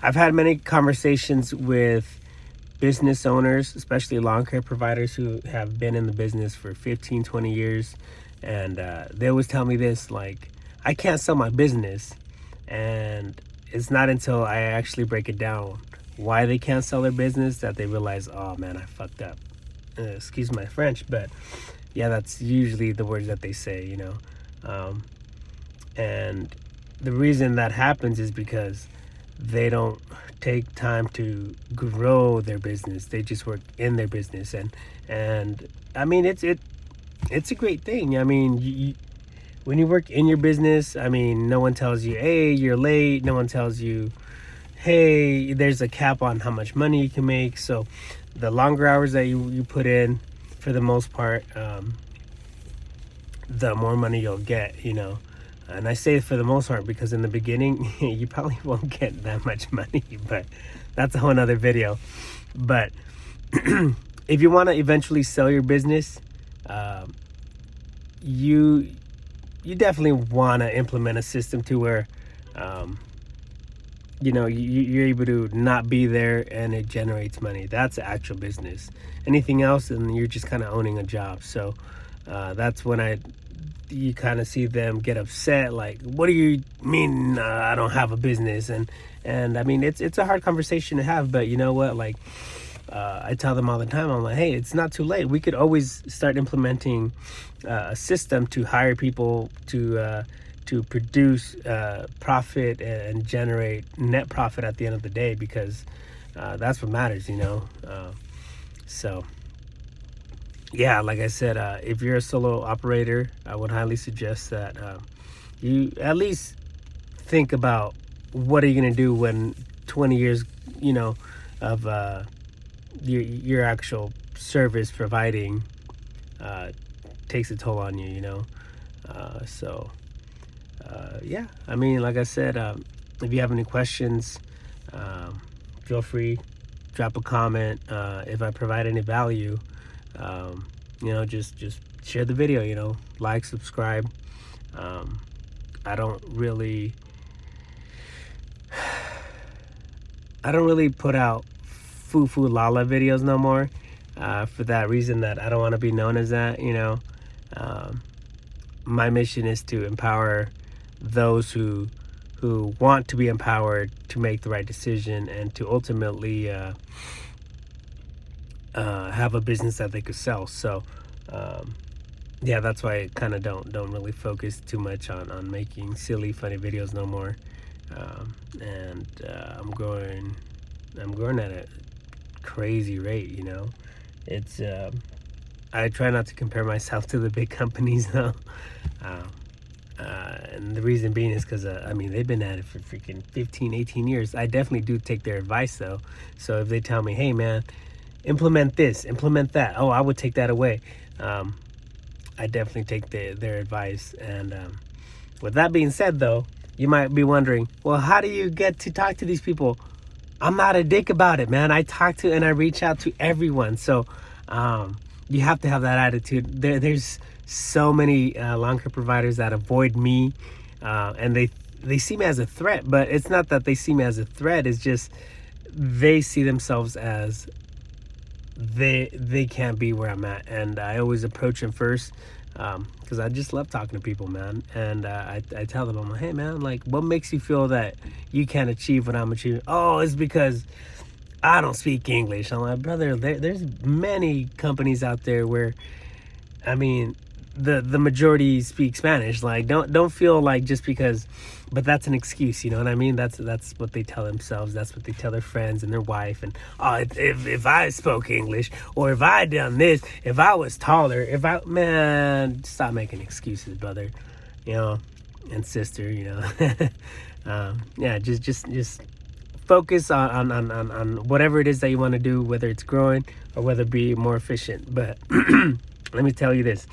I've had many conversations with business owners, especially lawn care providers who have been in the business for 15, 20 years. And they always tell me this, like, I can't sell my business. And it's not until I actually break it down why they can't sell their business that they realize, oh man, I fucked up. Excuse my French, but yeah, that's usually the words that they say, you know. And the reason that happens is because they don't take time to grow their business. They just work in their business, and I mean it's a great thing. I mean, when you work in your business, I mean, no one tells you, hey, you're late. No one tells you, hey, there's a cap on how much money you can make. So the longer hours that you put in, for the most part, the more money you'll get, you know. And I say for the most part because in the beginning, you probably won't get that much money, but that's a whole nother video. But if you want to eventually sell your business, you definitely want to implement a system to where, you know, you're able to not be there and it generates money. That's actual business. Anything else, and you're just kind of owning a job. So that's when you kind of see them get upset, like, what do you mean I don't have a business? And I mean, it's a hard conversation to have, but you know what, like, I tell them all the time, I'm like, hey, it's not too late. We could always start implementing a system to hire people to produce profit and generate net profit at the end of the day, because that's what matters, you know. So yeah, like I said, if you're a solo operator, I would highly suggest that you at least think about what are you going to do when 20 years, you know, of your actual service providing takes a toll on you, you know. Yeah, I mean, like I said, if you have any questions, feel free, drop a comment. If I provide any value, you know, just share the video, you know, like, subscribe. I don't really put out foo lala videos no more, for that reason, that I don't want to be known as that, you know. My mission is to empower those who want to be empowered to make the right decision and to ultimately have a business that they could sell. So yeah, that's why I kind of don't really focus too much on making silly, funny videos no more. And I'm growing at a crazy rate, you know. It's I try not to compare myself to the big companies though. And the reason being is because I mean, they've been at it for freaking 15-18 years. I definitely do take their advice though. So if they tell me, hey man, implement this, implement that, oh, I would take that away. I definitely take their advice. And with that being said though, you might be wondering, well, how do you get to talk to these people? I'm not a dick about it, man. I talk to and I reach out to everyone. So you have to have that attitude. There's so many lawn care providers that avoid me, and they see me as a threat, but it's not that they see me as a threat. It's just they see themselves as they can't be where I'm at. And I always approach them first, because I just love talking to people, man. And I tell them, I'm like, hey man, like, what makes you feel that you can't achieve what I'm achieving? Oh, it's because I don't speak English. I'm like, brother, there's many companies out there where, I mean, the majority speak Spanish. Like, don't feel like just because, but that's an excuse, you know what I mean? That's what they tell themselves. That's what they tell their friends and their wife. And oh, if I spoke English, or if I done this, if I was taller, man, stop making excuses, brother, you know, and sister, you know. Yeah, just focus on whatever it is that you want to do, whether it's growing or whether it be more efficient. But let me tell you this.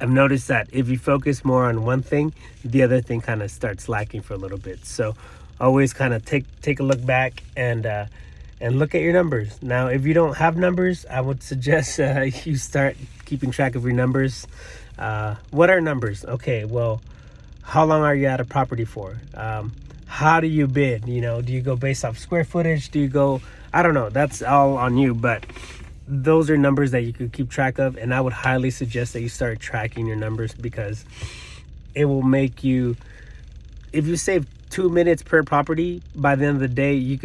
I've noticed that if you focus more on one thing, the other thing kind of starts lacking for a little bit. So always kind of take a look back and look at your numbers. Now, if you don't have numbers, I would suggest you start keeping track of your numbers. What are numbers? Okay, well, how long are you at a property for? how do you bid? You know, do you go based off square footage? Do you go, I don't know, that's all on you, but those are numbers that you could keep track of, and I would highly suggest that you start tracking your numbers, because it will make you, if you save 2 minutes per property, by the end of the day you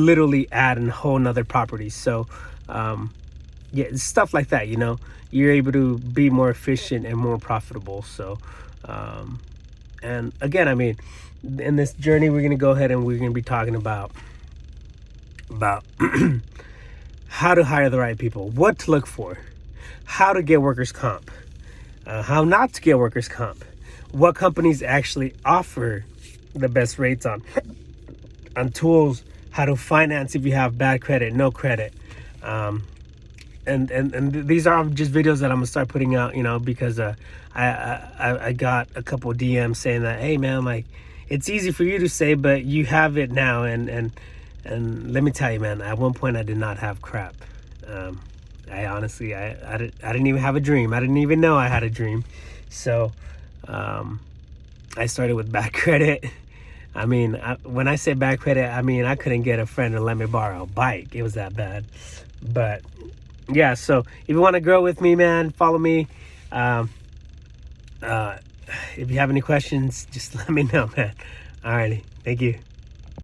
literally add a whole nother property. So yeah, stuff like that, you know, you're able to be more efficient and more profitable. So and again, I mean, in this journey we're going to go ahead and we're going to be talking about how to hire the right people, what to look for, how to get workers comp, how not to get workers comp, what companies actually offer the best rates on tools, how to finance if you have bad credit, no credit, and these are just videos that I'm gonna start putting out, you know, because I got a couple DMs saying that, hey man, like, it's easy for you to say, but you have it now, and let me tell you, man, at one point I did not have crap. I honestly, I didn't even have a dream. I didn't even know I had a dream. So I started with bad credit. I mean, when I say bad credit, I mean I couldn't get a friend to let me borrow a bike. It was that bad. But yeah, so if you want to grow with me, man, follow me. If you have any questions, just let me know, man. Alrighty, thank you.